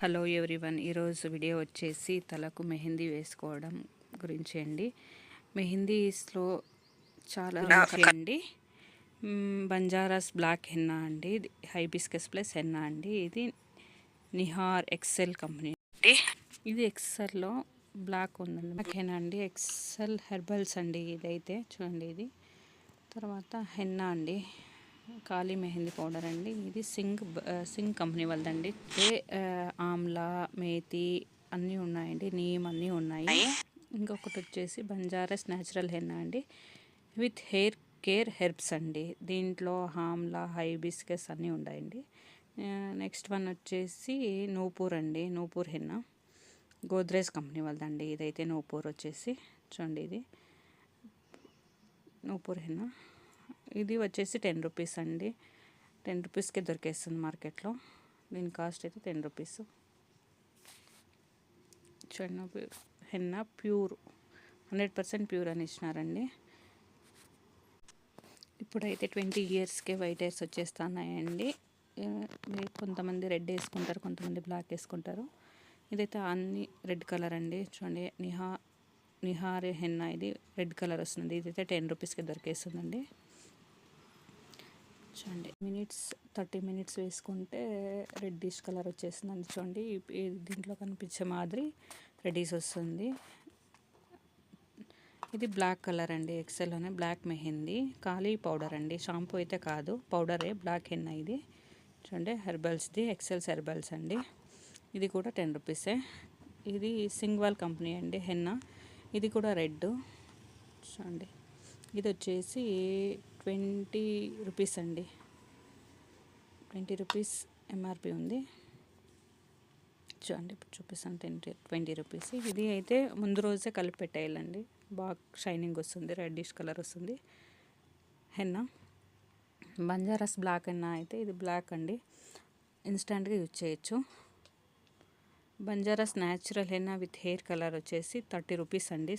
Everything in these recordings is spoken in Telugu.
హలో ఎవ్రీవన్, ఈరోజు వీడియో వచ్చేసి తలకు మెహందీ వేసుకోవడం గురించి అండి. మెహందీస్లో చాలా అండి. బంజారాస్ బ్లాక్ హెన్నా అండి, హైబిస్కస్ ప్లస్ హెన్నా అండి. ఇది నిహార్ ఎక్సెల్ కంపెనీ అండి. ఇది ఎక్సెల్లో బ్లాక్ ఉందండి, బ్లాక్ హెన్నా అండి. ఎక్సెల్ హెర్బల్స్ అండి. ఇదైతే చూడండి, ఇది తర్వాత హెన్నా అండి, కాళీ మెహందీ పౌడర్ అండి. ఇది సింగ్ కంపెనీ వాళ్ళదండి. ఆమ్లా, మేతి అన్నీ ఉన్నాయండి, నీమ్ అన్నీ ఉన్నాయి. ఇంకొకటి వచ్చేసి బంజారాస్ న్యాచురల్ హెన్నా అండి, విత్ హెయిర్ కేర్ హెర్బ్స్ అండి. దీంట్లో ఆమ్లా, హైబిస్కస్ అన్నీ ఉన్నాయండి. నెక్స్ట్ వన్ వచ్చేసి నూపూర్ అండి, నూపూర్ హెన్నా, గోద్రేజ్ కంపెనీ వాళ్ళదండి. ఇదైతే నూపూర్ వచ్చేసి చూడండి, ఇది నూపూర్ హెన్నా. ఇది వచ్చేసి 10 రూపీస్ అండి. 10 రూపీస్కే దొరికేస్తుంది మార్కెట్లో. దీని కాస్ట్ అయితే 10 రూపీస్. చూడండి, హెన్నా ప్యూర్ 100% ప్యూర్ అని ఇచ్చినారండి. ఇప్పుడైతే 20 ఇయర్స్కే వైట్ హెయిర్స్ వచ్చేస్తున్నాయండి. కొంతమంది రెడ్ వేసుకుంటారు, కొంతమంది బ్లాక్ వేసుకుంటారు. ఇదైతే అన్ని రెడ్ కలర్ అండి. చూడండి, నిహార్ హెన్నా, ఇది రెడ్ కలర్ వస్తుంది. ఇదైతే 10 రూపీస్కి దొరికేస్తుందండి. చూడండి, 30 మినిట్స్ వేసుకుంటే రెడ్డిష్ కలర్ వచ్చేస్తుందండి. చూడండి, దీంట్లో కనిపించే మాదిరి రెడ్డిష్ వస్తుంది. ఇది బ్లాక్ కలర్ అండి, ఎక్సెల్లోనే బ్లాక్ మెహందీ, కాళీ పౌడర్ అండి, షాంపూ అయితే కాదు, పౌడరే, బ్లాక్ హెన్నా. ఇది చూడండి, హెర్బల్స్ది, ఎక్సెల్స్ హెర్బల్స్ అండి. ఇది కూడా 10 రూపీసే. ఇది సింగ్వాల్ కంపెనీ అండి హెన్నా, ఇది కూడా రెడ్. చూడండి, ఇది వచ్చేసి 20 రూపీస్ అండి, 20 రూపీస్ ఎంఆర్పి ఉంది. చూడండి, ఇప్పుడు చూపిస్తాను, 20 రూపీస్. ఇది అయితే ముందు రోజే కలిపి పెట్టేయాలండి, బాగా షైనింగ్ వస్తుంది, రెడ్డిష్ కలర్ వస్తుంది హెన్నా. బంజారాస్ బ్లాక్ హెన్నా అయితే ఇది బ్లాక్ అండి, ఇన్స్టెంట్గా యూజ్ చేయొచ్చు. Banjara's natural henna with hair colour వచ్చేసి 30 రూపీస్ అండి.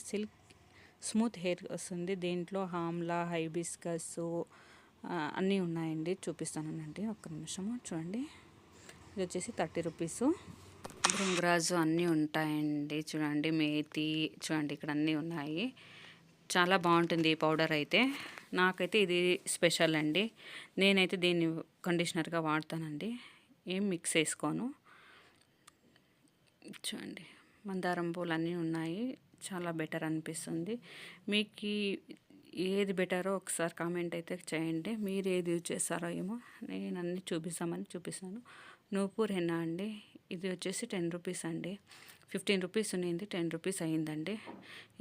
స్మూత్ హెయిర్ వస్తుంది. దీంట్లో ఆమ్లా, హైబిస్కస్ అన్నీ ఉన్నాయండి, చూపిస్తానండి, ఒక్క నిమిషము. చూడండి, ఇది వచ్చేసి 30 రూపీసు. భృంగరాజు అన్నీ ఉంటాయండి. చూడండి, మేతి, చూడండి ఇక్కడ అన్నీ ఉన్నాయి. చాలా బాగుంటుంది ఈ పౌడర్ అయితే. నాకైతే ఇది స్పెషల్ అండి. నేనైతే దీన్ని కండిషనర్గా వాడతానండి, ఏం మిక్స్ చేసుకోను. చూడండి, మందారం పూలు అన్నీ ఉన్నాయి, చాలా బెటర్ అనిపిస్తుంది. మీకు ఏది బెటరో ఒకసారి కామెంట్ అయితే చేయండి. మీరు ఏది యూజ్ చేస్తారో ఏమో, నేను అన్నీ చూపిస్తాను. నూపూర్ హెన్నా అండి, ఇది వచ్చేసి 10 రూపీస్ అండి. 15 రూపీస్ ఉన్నింది, 10 రూపీస్ అయ్యిందండి.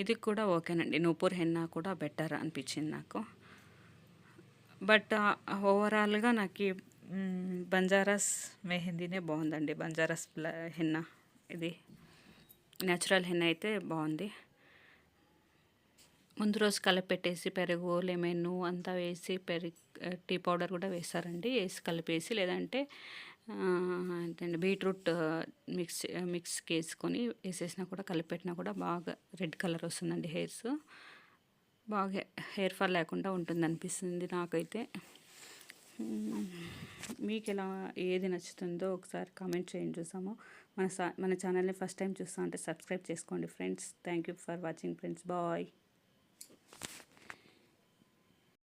ఇది కూడా ఓకేనండి, నూపూర్ హెన్నా కూడా బెటర్ అనిపించింది నాకు. బట్ ఓవరాల్గా నాకు బంజారాస్ మెహందీనే బాగుందండి. బంజారాస్ హెన్నా, ఇది న్యాచురల్ హెన్నా అయితే బాగుంది. ముందు రోజు కలిపెట్టేసి పెరుగు, లెమన్ అంతా వేసి, టీ పౌడర్ కూడా వేస్తారండి, వేసి కలిపేసి, లేదంటే బీట్రూట్ మిక్స్కి వేసుకొని వేసేసినా కూడా, కలిపెట్టినా కూడా బాగా రెడ్ కలర్ వస్తుందండి. హెయిర్స్ బాగా హెయిర్ ఫాల్ లేకుండా ఉంటుంది అనిపిస్తుంది నాకైతే. మీకు ఎలా ఏది నచ్చుతుందో ఒకసారి కామెంట్ చేయండి, చూసాము. మన ఛానల్ని ఫస్ట్ టైం చూస్తా అంటే సబ్స్క్రైబ్ చేసుకోండి friends. Thank you for watching friends, bye.